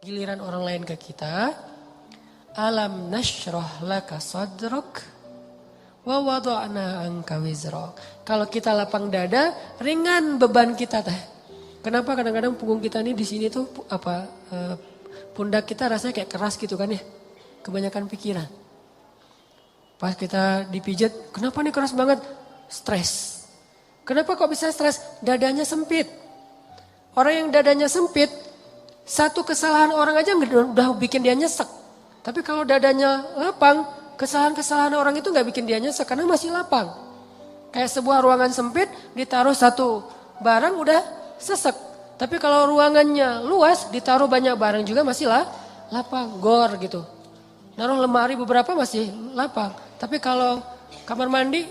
Giliran orang lain ke kita, alam nashrah laka sadrak wa wada'na anka wizrak. Kalau kita lapang dada, ringan beban kita teh. Kenapa kadang-kadang punggung kita ini di sini tuh pundak kita rasanya kayak keras gitu kan ya. Kebanyakan pikiran. Pas kita dipijat, kenapa nih keras banget? Stres. Kenapa kok bisa stres? Dadanya sempit. Orang yang dadanya sempit, satu kesalahan orang aja udah bikin dia nyesek. Tapi kalau dadanya lapang, kesalahan-kesalahan orang itu gak bikin dia nyesek karena masih lapang. Kayak sebuah ruangan sempit, ditaruh satu barang udah sesek. Tapi kalau ruangannya luas, ditaruh banyak barang juga masih lapang, gor gitu. Naruh lemari beberapa masih lapang. Tapi kalau kamar mandi,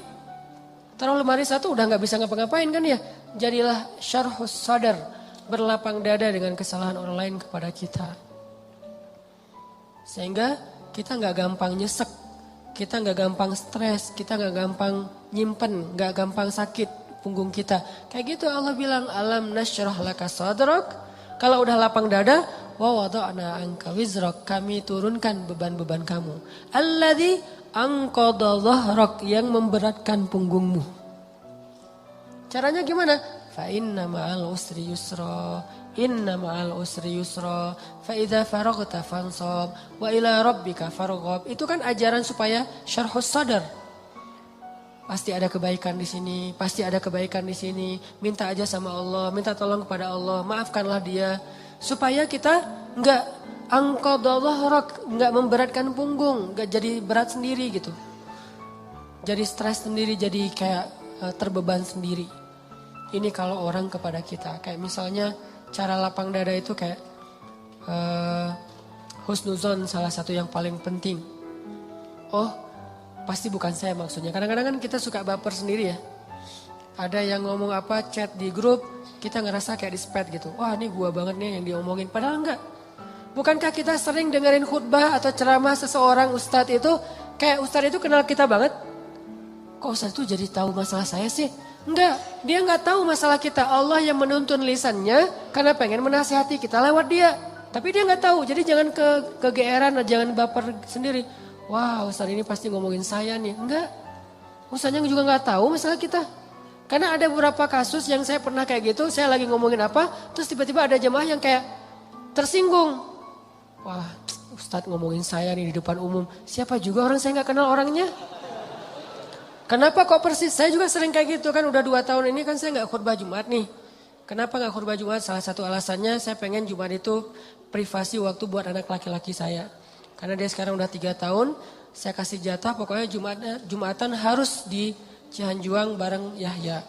taruh lemari satu udah gak bisa ngapa-ngapain kan ya. Jadilah syarhus sadar, berlapang dada dengan kesalahan orang lain kepada kita. Sehingga kita gak gampang nyesek, kita gak gampang stres, kita gak gampang nyimpen, gak gampang sakit punggung kita. Kayak gitu Allah bilang, alam nasyrah laka sadrak. Kalau udah lapang dada, wa wada'na anka wizrak, kami turunkan beban-beban kamu. Alladzi anqadha dhahrak, yang memberatkan punggungmu. Caranya gimana? Fa inna ma'al usri yusra, inna ma'al usri yusra, fa idza faraghta fansab wa ila rabbika farghab. Itu kan ajaran supaya syarhus sadar. Pasti ada kebaikan di sini, pasti ada kebaikan di sini. Minta aja sama Allah, minta tolong kepada Allah, maafkanlah dia. Supaya kita enggak anqadha dhahrak, enggak memberatkan punggung, enggak jadi berat sendiri gitu. Jadi stres sendiri, jadi kayak terbeban sendiri. Ini kalau orang kepada kita. Kayak misalnya cara lapang dada itu kayak husnuzon salah satu yang paling penting. Oh pasti bukan saya maksudnya. Kadang-kadang kan kita suka baper sendiri ya. Ada yang ngomong apa chat di grup, kita ngerasa kayak di spam gitu. Wah ini gua banget nih yang diomongin. Padahal enggak. Bukankah kita sering dengerin khutbah atau ceramah seseorang ustadz itu. Kayak ustadz itu kenal kita banget. Kok ustadz itu jadi tahu masalah saya sih? Enggak, dia enggak tahu masalah kita. Allah yang menuntun lisannya karena pengen menasihati kita lewat dia. Tapi dia enggak tahu, jadi jangan kegeeran, jangan baper sendiri. Wah ustaz ini pasti ngomongin saya nih. Enggak, ustaznya juga enggak tahu masalah kita. Karena ada beberapa kasus yang saya pernah kayak gitu, saya lagi ngomongin apa, terus tiba-tiba ada jemaah yang kayak tersinggung. Wah ustaz ngomongin saya nih di depan umum, siapa juga orang saya enggak kenal orangnya. Kenapa kok persis? Saya juga sering kayak gitu kan, udah 2 tahun ini kan saya gak khutbah Jumat nih. Kenapa gak khutbah Jumat? Salah satu alasannya saya pengen Jumat itu privasi waktu buat anak laki-laki saya. Karena dia sekarang udah 3 tahun, saya kasih jatah pokoknya Jumatan harus di Cihanjuang bareng Yahya.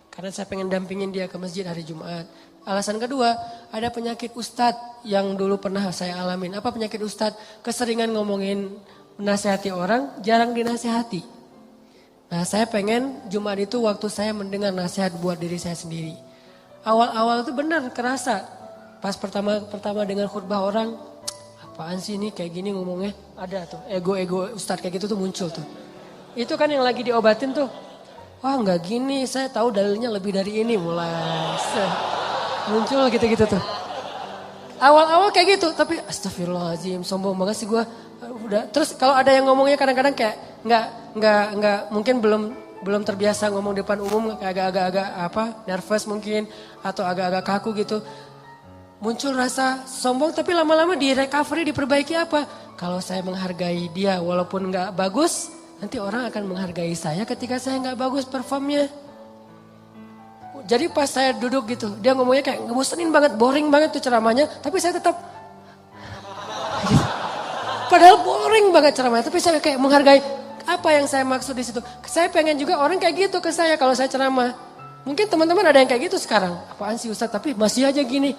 Karena saya pengen dampingin dia ke masjid hari Jumat. Alasan kedua, ada penyakit ustadz yang dulu pernah saya alamin. Apa penyakit ustadz? Keseringan ngomongin menasihati orang, jarang dinasihati. Nah saya pengen Jumat itu waktu saya mendengar nasihat buat diri saya sendiri. Awal-awal itu benar kerasa. Pas pertama dengar khutbah orang, apaan sih ini kayak gini ngomongnya. Ada tuh ego-ego ustadz kayak gitu tuh muncul tuh. Itu kan yang lagi diobatin tuh. Wah nggak gini, saya tahu dalilnya lebih dari ini mulai. Muncul gitu-gitu tuh. Awal-awal kayak gitu, tapi astagfirullahaladzim, sombong banget sih gue. Udah. Terus kalau ada yang ngomongnya kadang-kadang kayak nggak mungkin belum terbiasa ngomong depan umum, agak-agak nervous mungkin atau agak-agak kaku gitu. Muncul rasa sombong tapi lama-lama di recovery, diperbaiki apa? Kalau saya menghargai dia walaupun nggak bagus, nanti orang akan menghargai saya ketika saya nggak bagus performnya. Jadi pas saya duduk gitu, dia ngomongnya kayak ngebosenin banget, boring banget tuh ceramahnya, tapi saya tetap padahal boring banget ceramahnya, tapi saya kayak menghargai. Apa yang saya maksud di situ? Saya pengen juga orang kayak gitu ke saya kalau saya ceramah. Mungkin teman-teman ada yang kayak gitu sekarang. Apaan sih Ustaz, tapi masih aja gini.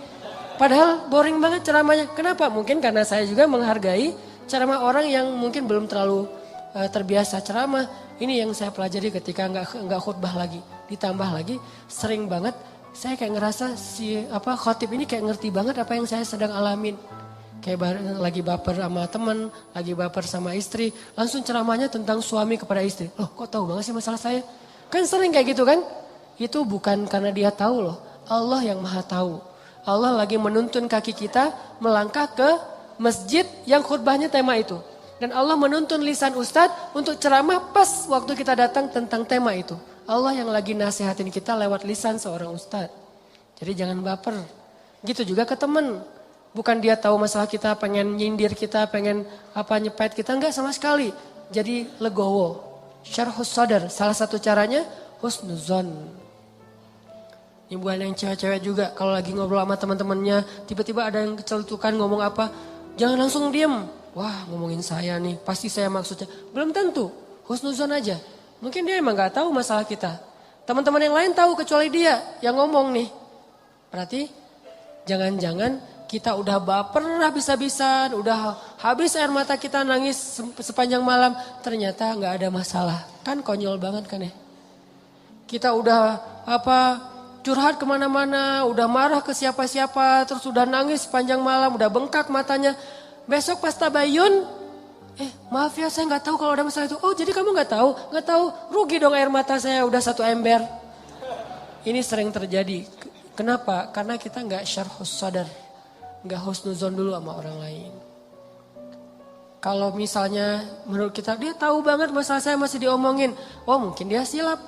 Padahal boring banget ceramahnya. Kenapa? Mungkin karena saya juga menghargai ceramah orang yang mungkin belum terlalu terbiasa ceramah. Ini yang saya pelajari ketika nggak khutbah lagi. Ditambah lagi sering banget saya kayak ngerasa si khotib ini kayak ngerti banget apa yang saya sedang alamin. Kayak lagi baper sama teman, lagi baper sama istri, langsung ceramahnya tentang suami kepada istri. Loh kok tahu banget sih masalah saya? Kan sering kayak gitu kan? Itu bukan karena dia tahu loh, Allah yang maha tahu. Allah lagi menuntun kaki kita melangkah ke masjid yang khutbahnya tema itu. Dan Allah menuntun lisan ustadz untuk ceramah pas waktu kita datang tentang tema itu. Allah yang lagi nasihatin kita lewat lisan seorang ustadz. Jadi jangan baper. Gitu juga ke temen. Bukan dia tahu masalah kita, pengen nyindir kita, pengen nyepet kita. Enggak sama sekali. Jadi legowo. Syarhus sadar. Salah satu caranya husnuzon. Ini bukan yang cewek-cewek juga. Kalau lagi ngobrol sama teman-temannya, tiba-tiba ada yang kecelutukan ngomong apa. Jangan langsung diem. Wah ngomongin saya nih, pasti saya maksudnya. Belum tentu, husnuzon aja. Mungkin dia emang gak tahu masalah kita. Teman-teman yang lain tahu kecuali dia yang ngomong nih. Berarti jangan-jangan kita udah baper habis-habisan, udah habis air mata kita nangis sepanjang malam. Ternyata gak ada masalah. Kan konyol banget kan ya. Kita udah curhat kemana-mana, udah marah ke siapa-siapa, terus udah nangis sepanjang malam, udah bengkak matanya. Besok pas tabayun, maaf ya saya gak tahu kalau ada masalah itu. Oh jadi kamu gak tahu? Gak tahu, rugi dong air mata saya udah 1 ember. Ini sering terjadi. Kenapa? Karena kita gak syarhus sadar. Gak husnuzon dulu sama orang lain. Kalau misalnya menurut kita dia tahu banget masalah saya masih diomongin. Oh mungkin dia silap,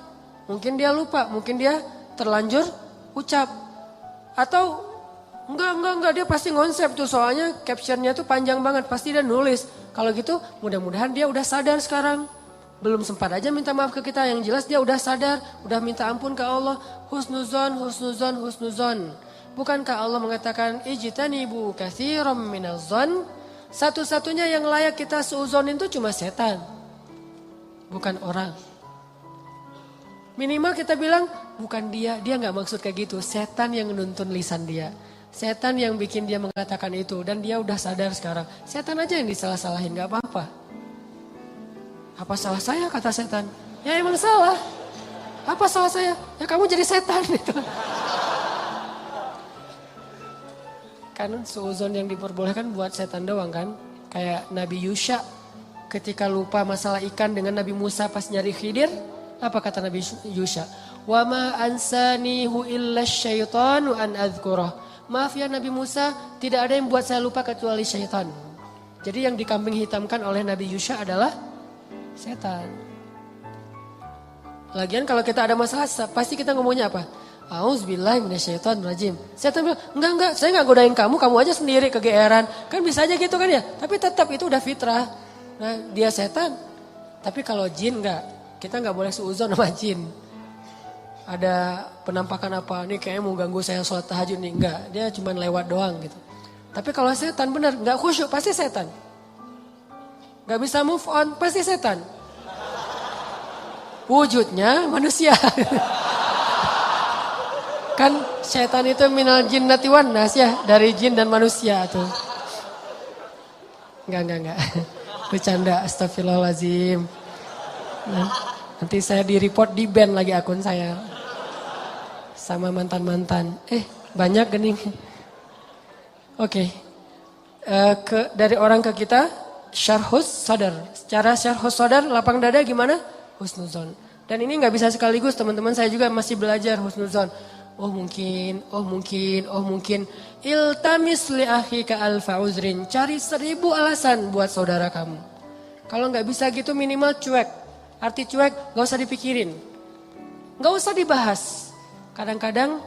mungkin dia lupa, mungkin dia terlanjur ucap. Atau enggak dia pasti konsep tuh soalnya captionnya tuh panjang banget. Pasti dia nulis. Kalau gitu mudah-mudahan dia udah sadar sekarang. Belum sempat aja minta maaf ke kita. Yang jelas dia udah sadar, udah minta ampun ke Allah. Husnuzon, husnuzon, husnuzon. Bukankah Allah mengatakan ijtanibu katsiran minaz-zon? Satu-satunya yang layak kita suuzonin itu cuma setan. Bukan orang. Minimal kita bilang bukan dia gak maksud kayak gitu. Setan yang nuntun lisan dia. Setan yang bikin dia mengatakan itu. Dan dia udah sadar sekarang. Setan aja yang disalah-salahin, gak apa-apa. Apa salah saya kata setan? Ya emang salah. Apa salah saya? Ya kamu jadi setan gitu. Kan suuzon yang diperbolehkan buat setan doang kan. Kayak Nabi Yusha ketika lupa masalah ikan dengan Nabi Musa pas nyari Khidir. Apa kata Nabi Yusha? Wa ma ansanihu illa syaitanu an adzkurah. Maaf ya Nabi Musa, tidak ada yang buat saya lupa kecuali syaitan. Jadi yang dikambing hitamkan oleh Nabi Yusha adalah setan. Lagian kalau kita ada masalah pasti kita ngomongnya apa? Auzubillahi minasyaitonirrajim. Setan bilang, enggak, saya enggak godain kamu aja sendiri kegeeran. Kan bisa aja gitu kan ya. Tapi tetap itu udah fitrah. Nah, dia setan. Tapi kalau jin enggak, kita enggak boleh suuzon sama jin. Ada penampakan apa, nih kayaknya mau ganggu saya sholat tahajud nih. Enggak, dia cuma lewat doang gitu. Tapi kalau setan benar, enggak khusyuk, pasti setan. Enggak bisa move on, pasti setan. Wujudnya manusia. Kan setan itu minal jinnati wan nas ya, dari jin dan manusia tuh. Enggak. Bercanda, astagfirullahaladzim. Nanti saya di-report, di-ban lagi akun saya. Sama mantan-mantan. Banyak gening. Oke. Dari orang ke kita, syarhus sadar. Secara syarhus sadar, lapang dada gimana? Husnuzon. Dan ini gak bisa sekaligus, teman-teman saya juga masih belajar husnuzon. Oh mungkin. Iltamis li akhika alfa uzrin. Cari 1000 alasan buat saudara kamu. Kalau gak bisa gitu minimal cuek. Arti cuek gak usah dipikirin. Gak usah dibahas. Kadang-kadang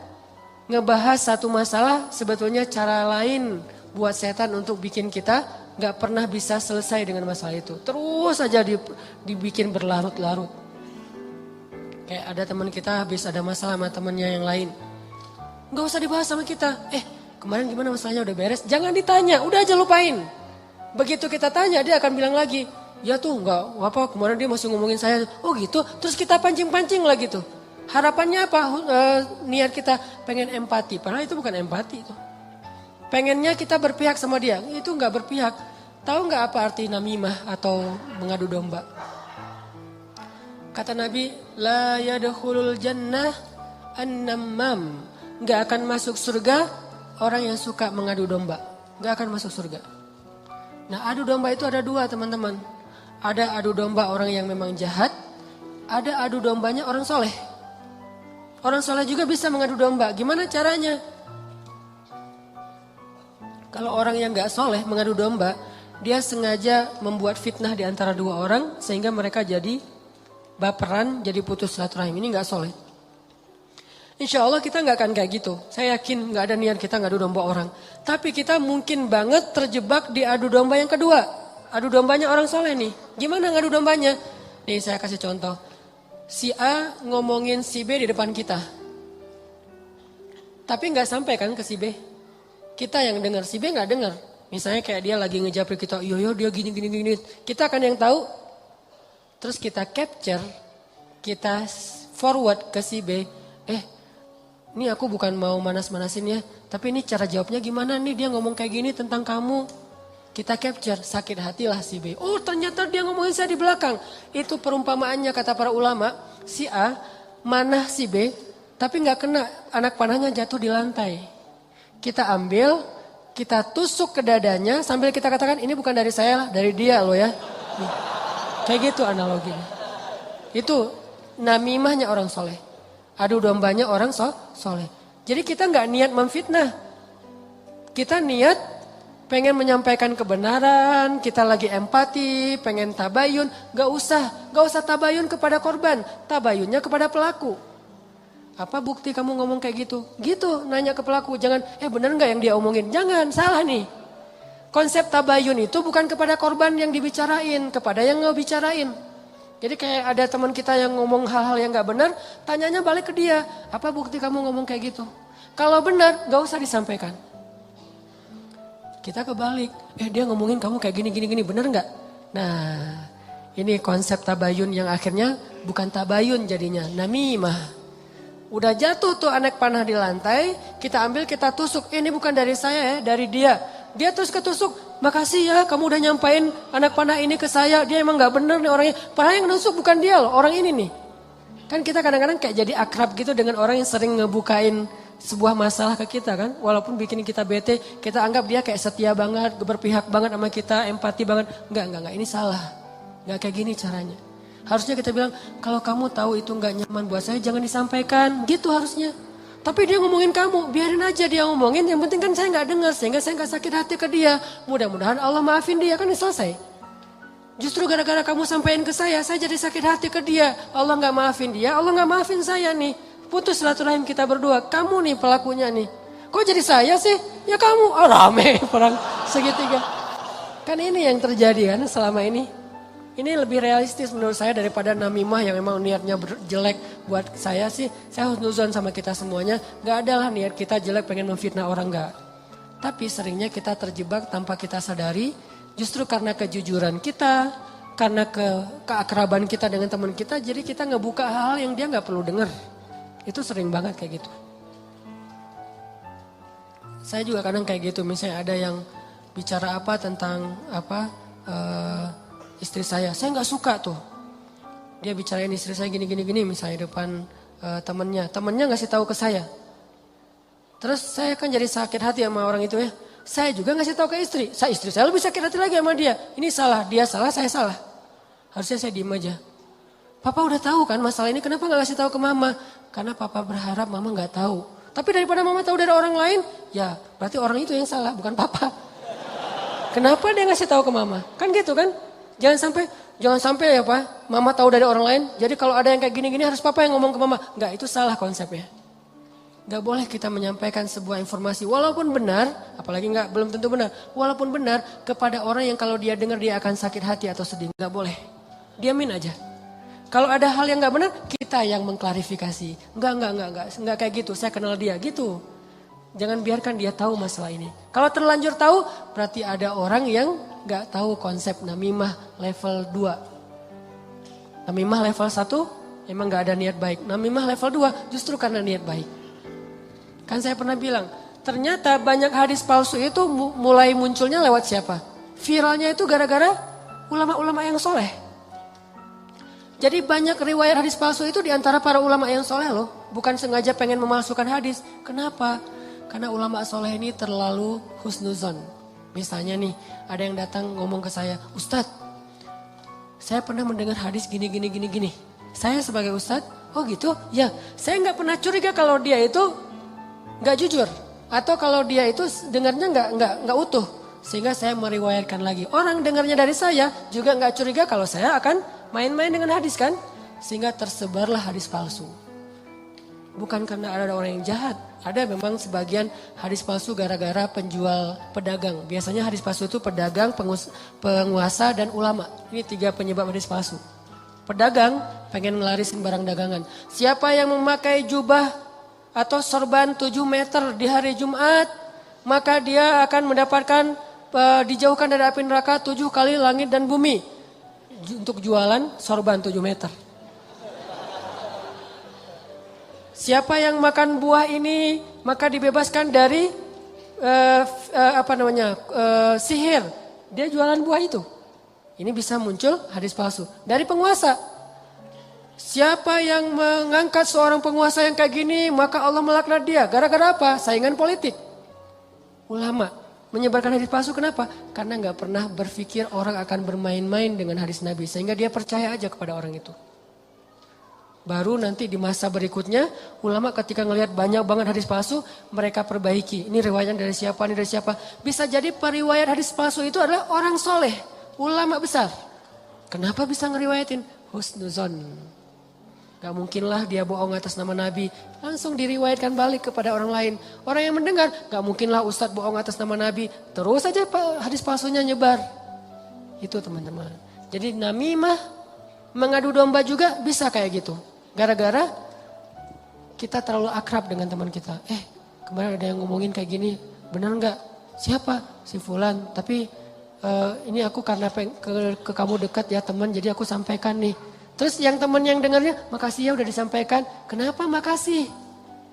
ngebahas satu masalah sebetulnya cara lain buat setan untuk bikin kita gak pernah bisa selesai dengan masalah itu. Terus aja dibikin berlarut-larut. Kayak ada teman kita habis ada masalah sama temannya yang lain. Gak usah dibahas sama kita. Kemarin gimana masalahnya udah beres? Jangan ditanya, udah aja lupain. Begitu kita tanya dia akan bilang lagi. Ya tuh enggak apa kemarin dia masih ngomongin saya. Oh gitu, terus kita pancing-pancing lagi tuh. Harapannya apa? Niat kita pengen empati. Padahal itu bukan empati itu. Pengennya kita berpihak sama dia. Itu enggak berpihak. Tahu enggak apa arti namimah atau mengadu domba? Kata Nabi, la yadkhulul jannah an-nammam. Enggak akan masuk surga orang yang suka mengadu domba. Enggak akan masuk surga. Nah, adu domba itu ada 2, teman-teman. Ada adu domba orang yang memang jahat, ada adu dombanya orang soleh. Orang soleh juga bisa mengadu domba. Gimana caranya? Kalau orang yang gak soleh mengadu domba, dia sengaja membuat fitnah di antara dua orang sehingga mereka jadi baperan, jadi putus silaturahim. Ini gak soleh. Insya Allah kita gak akan kayak gitu. Saya yakin gak ada niat kita ngadu domba orang. Tapi kita mungkin banget terjebak di adu domba yang kedua. Adu dombanya orang soleh nih. Gimana ngadu dombanya? Nih saya kasih contoh. Si A ngomongin si B di depan kita. Tapi gak sampai kan ke si B. Kita yang dengar, si B gak dengar. Misalnya kayak dia lagi ngejapri kita, yo dia gini. Kita kan yang tahu. Terus kita capture, kita forward ke si B. Ini aku bukan mau manas-manasin ya. Tapi ini cara jawabnya gimana nih, dia ngomong kayak gini tentang kamu. Kita capture, sakit hatilah si B. Oh ternyata dia ngomongin saya di belakang. Itu perumpamaannya kata para ulama. Si A manah si B, tapi gak kena, anak panahnya jatuh di lantai. Kita ambil, kita tusuk ke dadanya sambil kita katakan ini bukan dari saya, dari dia loh ya. Nih. Kayak gitu analoginya. Itu namimahnya orang soleh. Adu dombanya orang soleh. Jadi kita nggak niat memfitnah. Kita niat pengen menyampaikan kebenaran, kita lagi empati, pengen tabayun. Gak usah tabayun kepada korban, tabayunnya kepada pelaku. Apa bukti kamu ngomong kayak gitu? Gitu, nanya ke pelaku. Jangan, bener gak yang dia omongin? Jangan, salah nih. Konsep tabayun itu bukan kepada korban yang dibicarain, kepada yang ngebicarain. Jadi kayak ada teman kita yang ngomong hal-hal yang gak benar, tanyanya balik ke dia. Apa bukti kamu ngomong kayak gitu? Kalau benar, gak usah disampaikan. Kita kebalik, dia ngomongin kamu kayak gini, bener gak? Nah, ini konsep tabayun yang akhirnya bukan tabayun jadinya, namimah. Udah jatuh tuh anak panah di lantai, kita ambil, kita tusuk. Ini bukan dari saya ya, dari dia. Dia terus ketusuk, makasih ya kamu udah nyampain anak panah ini ke saya. Dia emang gak bener nih orangnya. Padahal yang nusuk bukan dia loh, orang ini nih. Kan kita kadang-kadang kayak jadi akrab gitu dengan orang yang sering ngebukain sebuah masalah ke kita kan. Walaupun bikin kita bete, kita anggap dia kayak setia banget, berpihak banget sama kita, empati banget. Enggak, ini salah. Enggak kayak gini caranya. Harusnya kita bilang, kalau kamu tahu itu nggak nyaman buat saya, jangan disampaikan. Gitu harusnya. Tapi dia ngomongin kamu, biarin aja dia ngomongin. Yang penting kan saya nggak dengar, sehingga saya nggak sakit hati ke dia. Mudah-mudahan Allah maafin dia, kan selesai. Justru gara-gara kamu sampaikan ke saya jadi sakit hati ke dia. Allah nggak maafin dia, Allah nggak maafin saya nih. Putus silaturahim kita berdua. Kamu nih pelakunya nih. Kok jadi saya sih? Ya kamu. Oh rame perang segitiga. Kan ini yang terjadi kan selama ini. Ini lebih realistis menurut saya daripada namimah yang memang niatnya jelek buat saya sih. Saya husnuzon sama kita semuanya. Gak ada lah niat kita jelek pengen memfitnah orang, gak. Tapi seringnya kita terjebak tanpa kita sadari. Justru karena kejujuran kita, karena keakraban kita dengan teman kita. Jadi kita ngebuka hal yang dia gak perlu dengar. Itu sering banget kayak gitu. Saya juga kadang kayak gitu. Misalnya ada yang bicara apa tentang istri saya nggak suka tuh. Dia bicarain istri saya gini misalnya depan temennya ngasih tahu ke saya. Terus saya kan jadi sakit hati sama orang itu ya. Saya juga ngasih tahu ke istri. Istri saya lebih sakit hati lagi sama dia. Ini salah, dia salah, saya salah. Harusnya saya diem aja. Papa udah tahu kan masalah ini, kenapa nggak ngasih tahu ke mama? Karena papa berharap mama nggak tahu. Tapi daripada mama tahu dari orang lain, ya berarti orang itu yang salah, bukan papa. Kenapa dia ngasih tahu ke mama? Kan gitu kan? Jangan sampai ya Pak, mama tahu dari orang lain. Jadi kalau ada yang kayak gini-gini harus papa yang ngomong ke mama. Enggak, itu salah konsepnya. Enggak boleh kita menyampaikan sebuah informasi walaupun benar, apalagi belum tentu benar. Walaupun benar kepada orang yang kalau dia dengar dia akan sakit hati atau sedih. Enggak boleh. Diamin aja. Kalau ada hal yang enggak benar, kita yang mengklarifikasi. Enggak kayak gitu. Saya kenal dia gitu. Jangan biarkan dia tahu masalah ini. Kalau terlanjur tahu, berarti ada orang yang gak tahu konsep namimah level 2. Namimah level 1 emang gak ada niat baik. Namimah level 2 justru karena niat baik. Kan saya pernah bilang, ternyata banyak hadis palsu itu mulai munculnya lewat siapa? Viralnya itu gara-gara ulama-ulama yang soleh. Jadi banyak riwayat hadis palsu itu diantara para ulama yang soleh loh. Bukan sengaja pengen memalsukan hadis. Kenapa? Karena ulama soleh ini terlalu husnuzon. Misalnya nih, ada yang datang ngomong ke saya, Ustadz, saya pernah mendengar hadis gini. Saya sebagai Ustadz, oh gitu? Ya, saya nggak pernah curiga kalau dia itu nggak jujur. Atau kalau dia itu dengarnya nggak utuh, sehingga saya meriwayatkan lagi. Orang dengarnya dari saya juga nggak curiga kalau saya akan main-main dengan hadis kan, sehingga tersebarlah hadis palsu. Bukan karena ada orang yang jahat, ada memang sebagian hadis palsu gara-gara penjual pedagang. Biasanya hadis palsu itu pedagang, penguasa dan ulama. Ini 3 penyebab hadis palsu. Pedagang pengen ngelarisin barang dagangan. Siapa yang memakai jubah atau sorban 7 meter di hari Jumat, maka dia akan mendapatkan dijauhkan dari api neraka 7 kali langit dan bumi. Untuk jualan sorban 7 meter. Siapa yang makan buah ini maka dibebaskan dari sihir. Dia jualan buah itu. Ini bisa muncul hadis palsu dari penguasa. Siapa yang mengangkat seorang penguasa yang kayak gini maka Allah melaknat dia. Gara-gara apa? Saingan politik. Ulama menyebarkan hadis palsu kenapa? Karena nggak pernah berpikir orang akan bermain-main dengan hadis Nabi. Sehingga dia percaya aja kepada orang itu. Baru nanti di masa berikutnya ulama ketika ngelihat banyak banget hadis palsu mereka perbaiki. Ini riwayat dari siapa, ini dari siapa. Bisa jadi periwayat hadis palsu itu adalah orang soleh, ulama besar. Kenapa bisa ngeriwayatin? Husnuzon. Gak mungkinlah dia bohong atas nama Nabi. Langsung diriwayatkan balik kepada orang lain. Orang yang mendengar gak mungkinlah ustadz bohong atas nama Nabi. Terus saja hadis palsunya nyebar. Itu teman-teman. Jadi namimah mengadu domba juga bisa kayak gitu. Gara-gara kita terlalu akrab dengan teman kita. Kemarin ada yang ngomongin kayak gini, benar nggak? Siapa? Si Fulan. Tapi ini aku karena ke kamu dekat ya teman, jadi aku sampaikan nih. Terus yang teman yang dengarnya, makasih ya udah disampaikan. Kenapa makasih?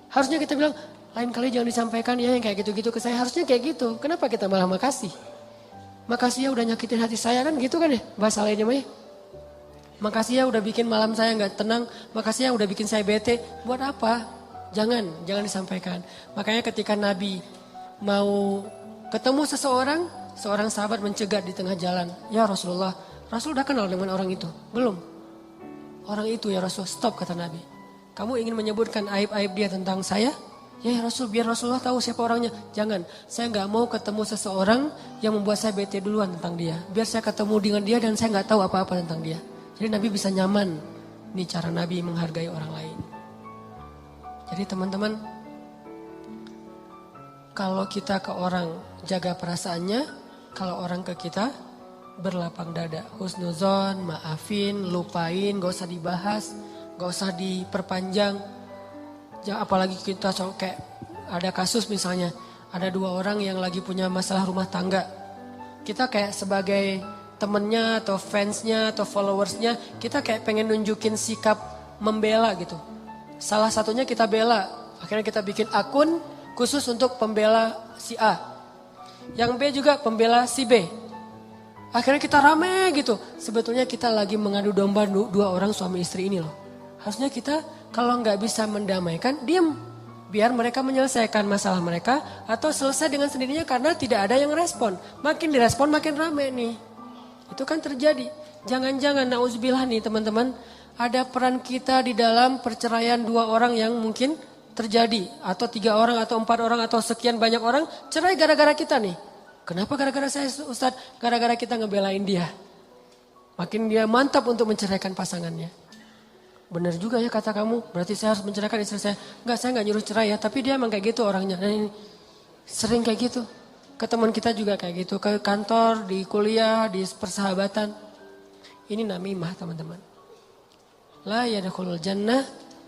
Harusnya kita bilang, lain kali jangan disampaikan ya yang kayak gitu-gitu ke saya. Harusnya kayak gitu. Kenapa kita malah makasih? Makasih ya udah nyakitin hati saya kan gitu kan ya bahasa lainnya mah ya. Makasih ya udah bikin malam saya nggak tenang. Makasih ya udah bikin saya bete. Buat apa? Jangan disampaikan. Makanya ketika Nabi mau ketemu seseorang, seorang sahabat mencegat di tengah jalan. Ya Rasulullah, Rasul udah kenal dengan orang itu? Belum. Orang itu ya Rasul, stop kata Nabi. Kamu ingin menyebutkan aib-aib dia tentang saya? Ya Rasul, biar Rasulullah tahu siapa orangnya. Jangan, saya nggak mau ketemu seseorang yang membuat saya bete duluan tentang dia. Biar saya ketemu dengan dia dan saya nggak tahu apa-apa tentang dia. Jadi Nabi bisa nyaman. Ini cara Nabi menghargai orang lain. Jadi teman-teman, kalau kita ke orang jaga perasaannya, kalau orang ke kita berlapang dada. Husnuzon, maafin, lupain, gak usah dibahas, gak usah diperpanjang. Apalagi kita kayak ada kasus misalnya, ada 2 orang yang lagi punya masalah rumah tangga. Kita kayak sebagai temennya atau fansnya atau followersnya, kita kayak pengen nunjukin sikap membela gitu. Salah satunya kita bela, akhirnya kita bikin akun khusus untuk pembela si A. Yang B juga pembela si B. Akhirnya kita rame gitu. Sebetulnya kita lagi mengadu domba 2 orang suami istri ini loh. Harusnya kita kalau nggak bisa mendamaikan, diam. Biar mereka menyelesaikan masalah mereka atau selesai dengan sendirinya karena tidak ada yang respon. Makin direspon makin rame nih. Itu kan terjadi. Jangan-jangan nauzubillah nih teman-teman. Ada peran kita di dalam perceraian 2 orang yang mungkin terjadi. Atau 3 orang atau 4 orang atau sekian banyak orang. Cerai gara-gara kita nih. Kenapa gara-gara saya Ustadz? Gara-gara kita ngebelain dia. Makin dia mantap untuk menceraikan pasangannya. Benar juga ya kata kamu. Berarti saya harus menceraikan istri saya. Enggak, saya enggak nyuruh cerai ya. Tapi dia emang kayak gitu orangnya. Nah ini sering kayak gitu. Ke teman kita juga kayak gitu. Ke kantor, di kuliah, di persahabatan. Ini namimah teman-teman. La yadkhulul jannah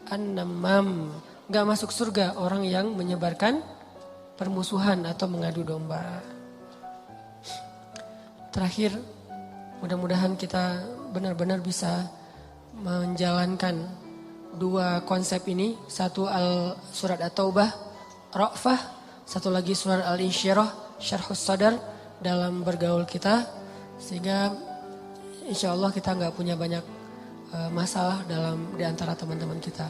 an-namam. Gak masuk surga orang yang menyebarkan permusuhan atau mengadu domba. Terakhir, mudah-mudahan kita benar-benar bisa menjalankan 2 konsep ini. Satu surat At-Taubah, Ra'fah. Satu lagi surat Al-Insyirah, Syarhus Sadar dalam bergaul kita. Sehingga insya Allah kita gak punya banyak masalah di antara teman-teman kita.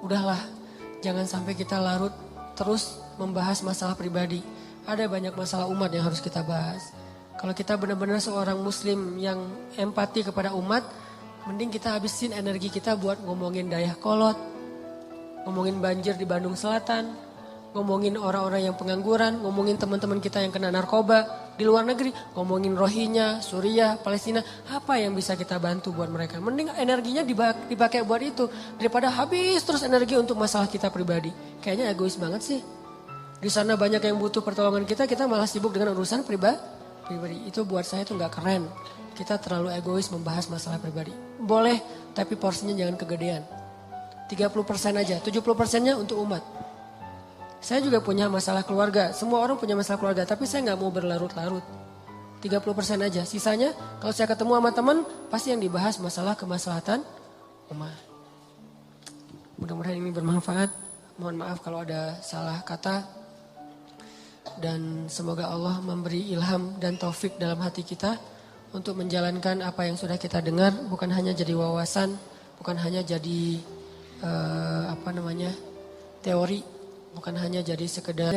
Udahlah, jangan sampai kita larut terus membahas masalah pribadi. Ada banyak masalah umat yang harus kita bahas. Kalau kita benar-benar seorang muslim yang empati kepada umat, mending kita habisin energi kita buat ngomongin Dayakolot, ngomongin banjir di Bandung Selatan, ngomongin orang-orang yang pengangguran, ngomongin teman-teman kita yang kena narkoba di luar negeri, ngomongin Rohingya, Suriah, Palestina, apa yang bisa kita bantu buat mereka. Mending energinya dipakai buat itu daripada habis terus energi untuk masalah kita pribadi. Kayaknya egois banget sih. Di sana banyak yang butuh pertolongan kita malah sibuk dengan urusan pribadi. Itu buat saya itu nggak keren. Kita terlalu egois membahas masalah pribadi. Boleh, tapi porsinya jangan kegedean. 30% aja, 70%-nya untuk umat. Saya juga punya masalah keluarga. Semua orang punya masalah keluarga, tapi saya nggak mau berlarut-larut. 30% aja. Sisanya kalau saya ketemu sama teman, pasti yang dibahas masalah kemaslahatan umat. Mudah-mudahan ini bermanfaat. Mohon maaf kalau ada salah kata. Dan semoga Allah memberi ilham dan taufik dalam hati kita untuk menjalankan apa yang sudah kita dengar. Bukan hanya jadi wawasan, bukan hanya jadi teori. Bukan hanya jadi sekedar